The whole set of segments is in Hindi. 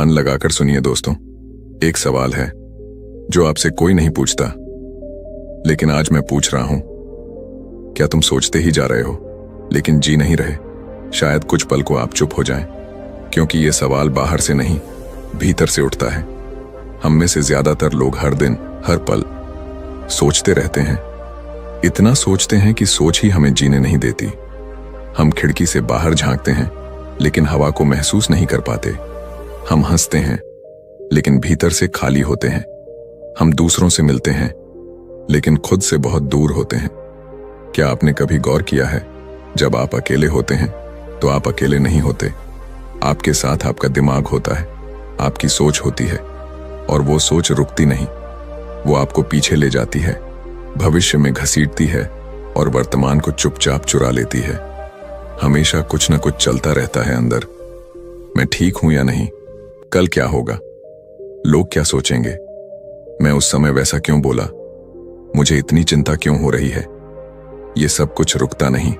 मन लगाकर सुनिए दोस्तों। एक सवाल है जो आपसे कोई नहीं पूछता, लेकिन आज मैं पूछ रहा हूं। क्या तुम सोचते ही जा रहे हो लेकिन जी नहीं रहे? शायद कुछ पल को आप चुप हो जाएं, क्योंकि ये सवाल बाहर से नहीं, भीतर से उठता है। हम में से ज्यादातर लोग हर दिन, हर पल सोचते रहते हैं। इतना सोचते हैं कि सोच ही हमें जीने नहीं देती। हम खिड़की से बाहर झांकते हैं, लेकिन हवा को महसूस नहीं कर पाते। हम हंसते हैं, लेकिन भीतर से खाली होते हैं। हम दूसरों से मिलते हैं, लेकिन खुद से बहुत दूर होते हैं। क्या आपने कभी गौर किया है, जब आप अकेले होते हैं तो आप अकेले नहीं होते। आपके साथ आपका दिमाग होता है, आपकी सोच होती है, और वो सोच रुकती नहीं। वो आपको पीछे ले जाती है, भविष्य में घसीटती है और वर्तमान को चुपचाप चुरा लेती है। हमेशा कुछ न कुछ चलता रहता है अंदर। मैं ठीक हूं या नहीं? कल क्या होगा? लोग क्या सोचेंगे? मैं उस समय वैसा क्यों बोला? मुझे इतनी चिंता क्यों हो रही है? ये सब कुछ रुकता नहीं,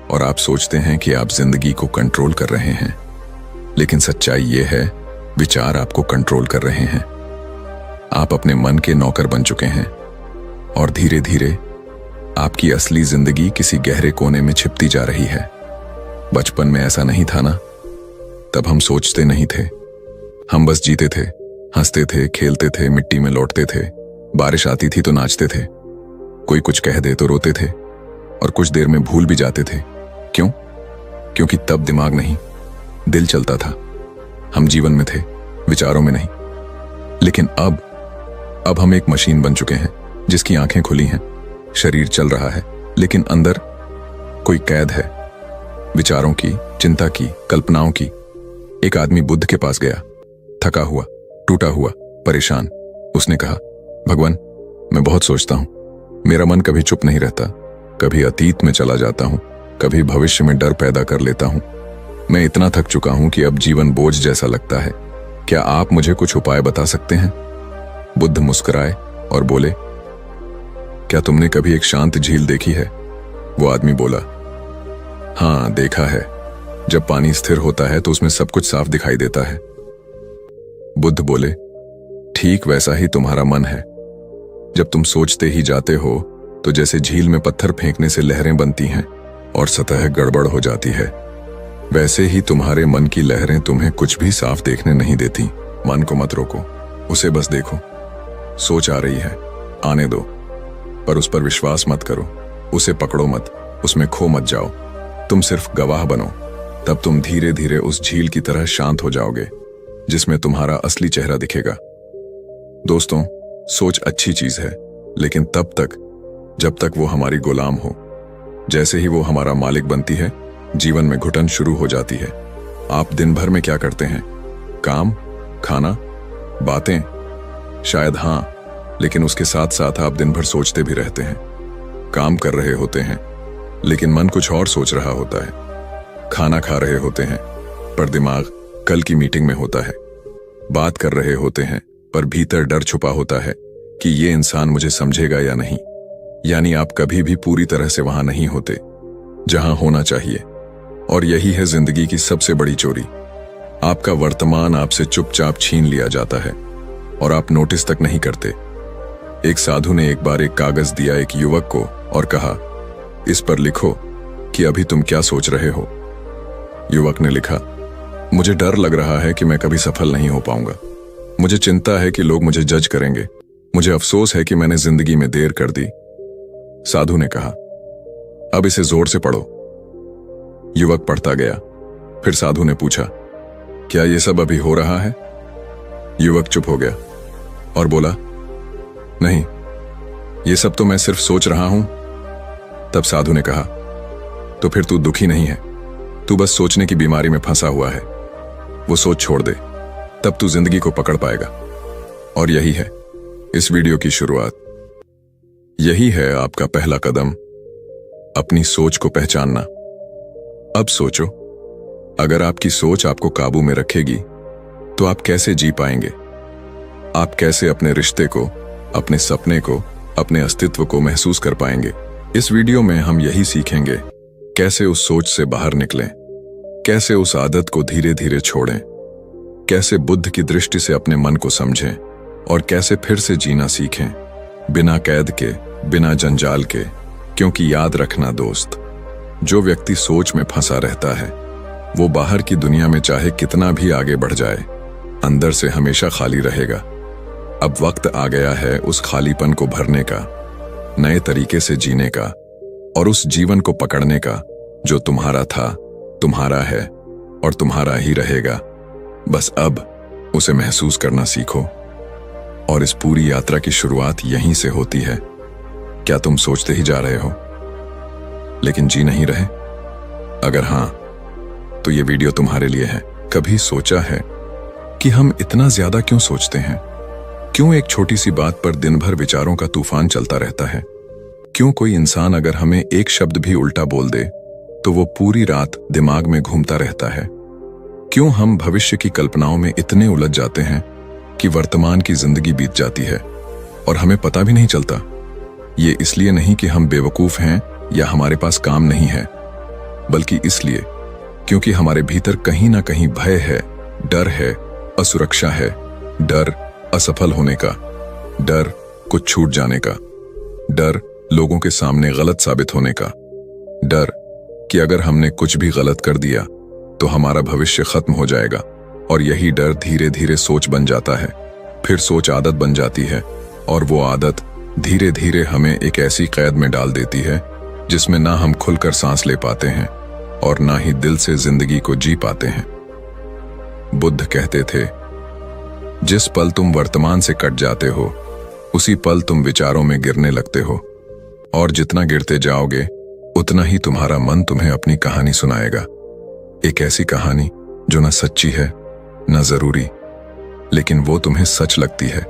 और आप सोचते हैं कि आप जिंदगी को कंट्रोल कर रहे हैं। लेकिन सच्चाई ये है, विचार आपको कंट्रोल कर रहे हैं। आप अपने मन के नौकर बन चुके हैं, और धीरे धीरे आपकी असली जिंदगी किसी गहरे कोने में छिपती जा रही है। बचपन में ऐसा नहीं था ना? तब हम सोचते नहीं थे, हम बस जीते थे, हंसते थे, खेलते थे, मिट्टी में लौटते थे। बारिश आती थी तो नाचते थे, कोई कुछ कह दे तो रोते थे, और कुछ देर में भूल भी जाते थे। क्यों? क्योंकि तब दिमाग नहीं, दिल चलता था। हम जीवन में थे, विचारों में नहीं। लेकिन अब हम एक मशीन बन चुके हैं, जिसकी आंखें खुली हैं, शरीर चल रहा है, लेकिन अंदर कोई कैद है, विचारों की, चिंता की, कल्पनाओं की। एक आदमी बुद्ध के पास गया, थका हुआ, टूटा हुआ, परेशान। उसने कहा, भगवान, मैं बहुत सोचता हूं, मेरा मन कभी चुप नहीं रहता। कभी अतीत में चला जाता हूं, कभी भविष्य में डर पैदा कर लेता हूं। मैं इतना थक चुका हूं कि अब जीवन बोझ जैसा लगता है। क्या आप मुझे कुछ उपाय बता सकते हैं? बुद्ध मुस्कुराए और बोले, क्या तुमने कभी एक शांत झील देखी है? वो आदमी बोला, हाँ, देखा है। जब पानी स्थिर होता है तो उसमें सब कुछ साफ दिखाई देता है। बुद्ध बोले, ठीक वैसा ही तुम्हारा मन है। जब तुम सोचते ही जाते हो तो जैसे झील में पत्थर फेंकने से लहरें बनती हैं और सतह गड़बड़ हो जाती है, वैसे ही तुम्हारे मन की लहरें तुम्हें कुछ भी साफ देखने नहीं देती। मन को मत रोको, उसे बस देखो। सोच आ रही है, आने दो, पर उस पर विश्वास मत करो। उसे पकड़ो मत, उसमें खो मत जाओ। तुम सिर्फ गवाह बनो। तब तुम धीरे धीरे उस झील की तरह शांत हो जाओगे, जिसमें तुम्हारा असली चेहरा दिखेगा। दोस्तों, सोच अच्छी चीज है, लेकिन तब तक जब तक वो हमारी गुलाम हो। जैसे ही वो हमारा मालिक बनती है, जीवन में घुटन शुरू हो जाती है। आप दिन भर में क्या करते हैं? काम, खाना, बातें? शायद हाँ, लेकिन उसके साथ साथ आप दिन भर सोचते भी रहते हैं। काम कर रहे होते हैं, लेकिन मन कुछ और सोच रहा होता है। खाना खा रहे होते हैं, पर दिमाग कल की मीटिंग में होता है। बात कर रहे होते हैं, पर भीतर डर छुपा होता है कि ये इंसान मुझे समझेगा या नहीं। यानी आप कभी भी पूरी तरह से वहां नहीं होते, जहां होना चाहिए। और यही है जिंदगी की सबसे बड़ी चोरी। आपका वर्तमान आपसे चुपचाप छीन लिया जाता है, और आप नोटिस तक नहीं करते। एक साधु ने एक बार एक कागज दिया एक युवक को और कहा, इस पर लिखो कि अभी तुम क्या सोच रहे हो। युवक ने लिखा, मुझे डर लग रहा है कि मैं कभी सफल नहीं हो पाऊंगा। मुझे चिंता है कि लोग मुझे जज करेंगे। मुझे अफसोस है कि मैंने जिंदगी में देर कर दी। साधु ने कहा, अब इसे जोर से पढ़ो। युवक पढ़ता गया। फिर साधु ने पूछा, क्या यह सब अभी हो रहा है? युवक चुप हो गया और बोला, नहीं, ये सब तो मैं सिर्फ सोच रहा हूं। तब साधु ने कहा, तो फिर तू दुखी नहीं है, तू बस सोचने की बीमारी में फंसा हुआ है। वो सोच छोड़ दे, तब तू जिंदगी को पकड़ पाएगा। और यही है इस वीडियो की शुरुआत। यही है आपका पहला कदम, अपनी सोच को पहचानना। अब सोचो, अगर आपकी सोच आपको काबू में रखेगी तो आप कैसे जी पाएंगे? आप कैसे अपने रिश्ते को, अपने सपने को, अपने अस्तित्व को महसूस कर पाएंगे? इस वीडियो में हम यही सीखेंगे, कैसे उस सोच से बाहर निकलें, कैसे उस आदत को धीरे धीरे छोड़ें, कैसे बुद्ध की दृष्टि से अपने मन को समझें और कैसे फिर से जीना सीखें, बिना कैद के, बिना जंजाल के। क्योंकि याद रखना दोस्त, जो व्यक्ति सोच में फंसा रहता है वो बाहर की दुनिया में चाहे कितना भी आगे बढ़ जाए, अंदर से हमेशा खाली रहेगा। अब वक्त आ गया है उस खालीपन को भरने का, नए तरीके से जीने का और उस जीवन को पकड़ने का जो तुम्हारा था, तुम्हारा है और तुम्हारा ही रहेगा। बस अब उसे महसूस करना सीखो। और इस पूरी यात्रा की शुरुआत यहीं से होती है। क्या तुम सोचते ही जा रहे हो लेकिन जी नहीं रहे? अगर हां, तो ये वीडियो तुम्हारे लिए है। कभी सोचा है कि हम इतना ज्यादा क्यों सोचते हैं? क्यों एक छोटी सी बात पर दिन भर विचारों का तूफान चलता रहता है? क्यों कोई इंसान अगर हमें एक शब्द भी उल्टा बोल दे तो वो पूरी रात दिमाग में घूमता रहता है? क्यों हम भविष्य की कल्पनाओं में इतने उलझ जाते हैं कि वर्तमान की जिंदगी बीत जाती है और हमें पता भी नहीं चलता? ये इसलिए नहीं कि हम बेवकूफ हैं या हमारे पास काम नहीं है, बल्कि इसलिए क्योंकि हमारे भीतर कहीं ना कहीं भय है, डर है, असुरक्षा है, डर असफल होने का, डर कुछ छूट जाने का, डर लोगों के सामने गलत साबित होने का, डर कि अगर हमने कुछ भी गलत कर दिया तो हमारा भविष्य खत्म हो जाएगा। और यही डर धीरे धीरे सोच बन जाता है, फिर सोच आदत बन जाती है और वो आदत धीरे धीरे हमें एक ऐसी कैद में डाल देती है जिसमें ना हम खुलकर सांस ले पाते हैं और ना ही दिल से जिंदगी को जी पाते हैं। बुद्ध कहते थे, जिस पल तुम वर्तमान से कट जाते हो उसी पल तुम विचारों में गिरने लगते हो, और जितना गिरते जाओगे उतना ही तुम्हारा मन तुम्हें अपनी कहानी सुनाएगा। एक ऐसी कहानी जो ना सच्ची है ना जरूरी, लेकिन वो तुम्हें सच लगती है।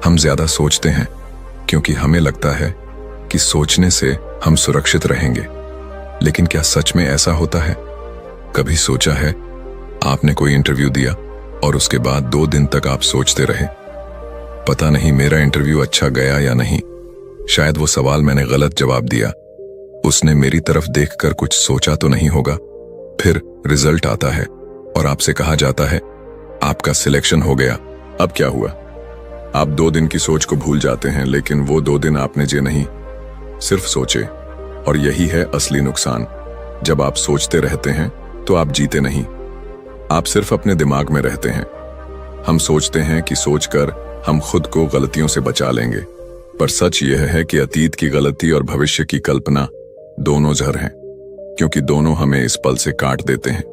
हम ज्यादा सोचते हैं क्योंकि हमें लगता है कि सोचने से हम सुरक्षित रहेंगे, लेकिन क्या सच में ऐसा होता है? कभी सोचा है आपने कोई इंटरव्यू दिया और उसके बाद 2 दिन तक आप सोचते रहे, पता नहीं मेरा इंटरव्यू अच्छा गया या नहीं, शायद वो सवाल मैंने गलत जवाब दिया, उसने मेरी तरफ देखकर कुछ सोचा तो नहीं होगा। फिर रिजल्ट आता है और आपसे कहा जाता है आपका सिलेक्शन हो गया। अब क्या हुआ? आप 2 दिन की सोच को भूल जाते हैं, लेकिन वो 2 दिन आपने जे नहीं, सिर्फ सोचे। और यही है असली नुकसान। जब आप सोचते रहते हैं तो आप जीते नहीं, आप सिर्फ अपने दिमाग में रहते हैं। हम सोचते हैं कि सोचकर हम खुद को गलतियों से बचा लेंगे, पर सच यह है कि अतीत की गलती और भविष्य की कल्पना दोनों जहर हैं, क्योंकि दोनों हमें इस पल से काट देते हैं।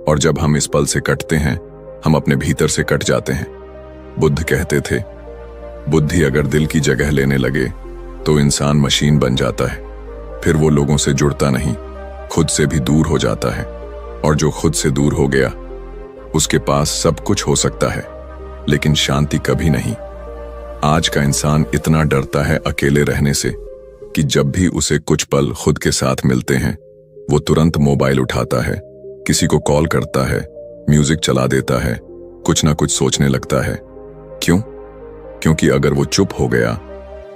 और जब हम इस पल से कटते हैं हम अपने भीतर से कट जाते हैं। बुद्ध कहते थे, बुद्धि अगर दिल की जगह लेने लगे तो इंसान मशीन बन जाता है। फिर वो लोगों से जुड़ता नहीं, खुद से भी दूर हो जाता है। और जो खुद से दूर हो गया उसके पास सब कुछ हो सकता है, लेकिन शांति कभी नहीं। आज का इंसान इतना डरता है अकेले रहने से कि जब भी उसे कुछ पल खुद के साथ मिलते हैं वो तुरंत मोबाइल उठाता है, किसी को कॉल करता है, म्यूजिक चला देता है, कुछ ना कुछ सोचने लगता है। क्यों? क्योंकि अगर वो चुप हो गया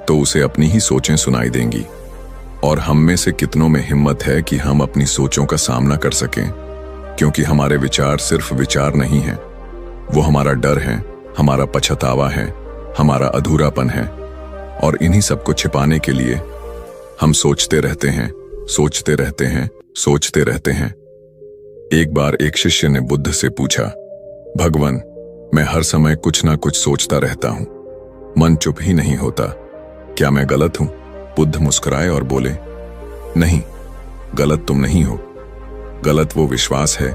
तो उसे अपनी ही सोचें सुनाई देंगी। और हम में से कितनों में हिम्मत है कि हम अपनी सोचों का सामना कर सकें? क्योंकि हमारे विचार सिर्फ विचार नहीं हैं, वो हमारा डर है, हमारा पछतावा है, हमारा अधूरापन है। और इन्हीं सब को छिपाने के लिए हम सोचते रहते हैं, सोचते रहते हैं, सोचते रहते हैं। एक बार एक शिष्य ने बुद्ध से पूछा, भगवान, मैं हर समय कुछ ना कुछ सोचता रहता हूं, मन चुप ही नहीं होता, क्या मैं गलत हूं? बुद्ध मुस्कुराए और बोले, नहीं, गलत तुम नहीं हो। गलत वो विश्वास है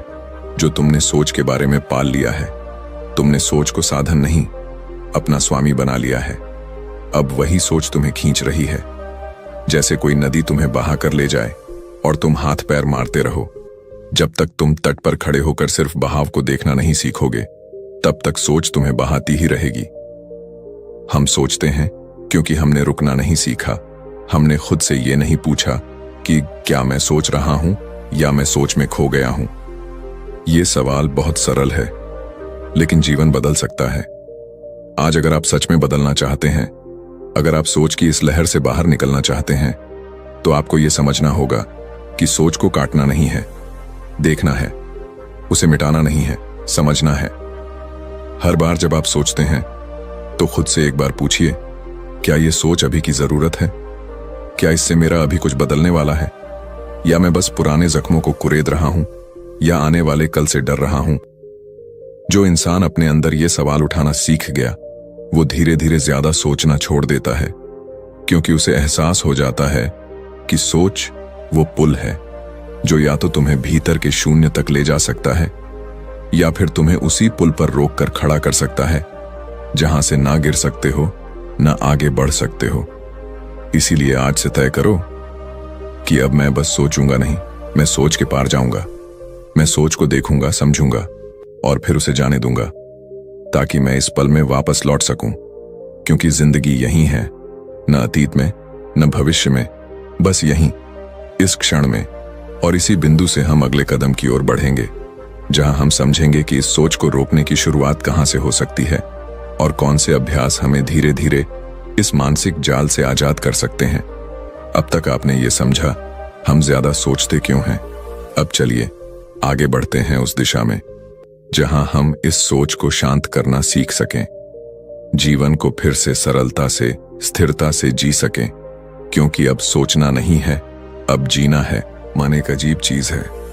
जो तुमने सोच के बारे में पाल लिया है। तुमने सोच को साधन नहीं, अपना स्वामी बना लिया है। अब वही सोच तुम्हें खींच रही है। जैसे कोई नदी तुम्हें बहा कर ले जाए और तुम हाथ पैर मारते रहो। जब तक तुम तट पर खड़े होकर सिर्फ बहाव को देखना नहीं सीखोगे, तब तक सोच तुम्हें बहाती ही रहेगी। हम सोचते हैं क्योंकि हमने रुकना नहीं सीखा। हमने खुद से ये नहीं पूछा कि क्या मैं सोच रहा हूं या मैं सोच में खो गया हूं। ये सवाल बहुत सरल है, लेकिन जीवन बदल सकता है। आज अगर आप सच में बदलना चाहते हैं, अगर आप सोच की इस लहर से बाहर निकलना चाहते हैं, तो आपको यह समझना होगा कि सोच को काटना नहीं है, देखना है, उसे मिटाना नहीं है, समझना है। हर बार जब आप सोचते हैं तो खुद से एक बार पूछिए, क्या ये सोच अभी की जरूरत है? क्या इससे मेरा अभी कुछ बदलने वाला है? या मैं बस पुराने जख्मों को कुरेद रहा हूं? या आने वाले कल से डर रहा हूं? जो इंसान अपने अंदर ये सवाल उठाना सीख गया, वो धीरे धीरे ज्यादा सोचना छोड़ देता है, क्योंकि उसे एहसास हो जाता है कि सोच वो पुल है जो या तो तुम्हें भीतर के शून्य तक ले जा सकता है, या फिर तुम्हें उसी पुल पर रोककर खड़ा कर सकता है जहां से ना गिर सकते हो ना आगे बढ़ सकते हो। इसीलिए आज से तय करो कि अब मैं बस सोचूंगा नहीं, मैं सोच के पार जाऊंगा। मैं सोच को देखूंगा, समझूंगा और फिर उसे जाने दूंगा, ताकि मैं इस पल में वापस लौट सकूं। क्योंकि जिंदगी यहीं है, न अतीत में न भविष्य में, बस यहीं, इस क्षण में। और इसी बिंदु से हम अगले कदम की ओर बढ़ेंगे, जहां हम समझेंगे कि इस सोच को रोकने की शुरुआत कहां से हो सकती है और कौन से अभ्यास हमें धीरे धीरे इस मानसिक जाल से आजाद कर सकते हैं। अब तक आपने ये समझा हम ज्यादा सोचते क्यों हैं। अब चलिए आगे बढ़ते हैं उस दिशा में जहां हम इस सोच को शांत करना सीख सकें, जीवन को फिर से सरलता से, स्थिरता से जी सकें। क्योंकि अब सोचना नहीं है, अब जीना है। मन एक अजीब चीज है।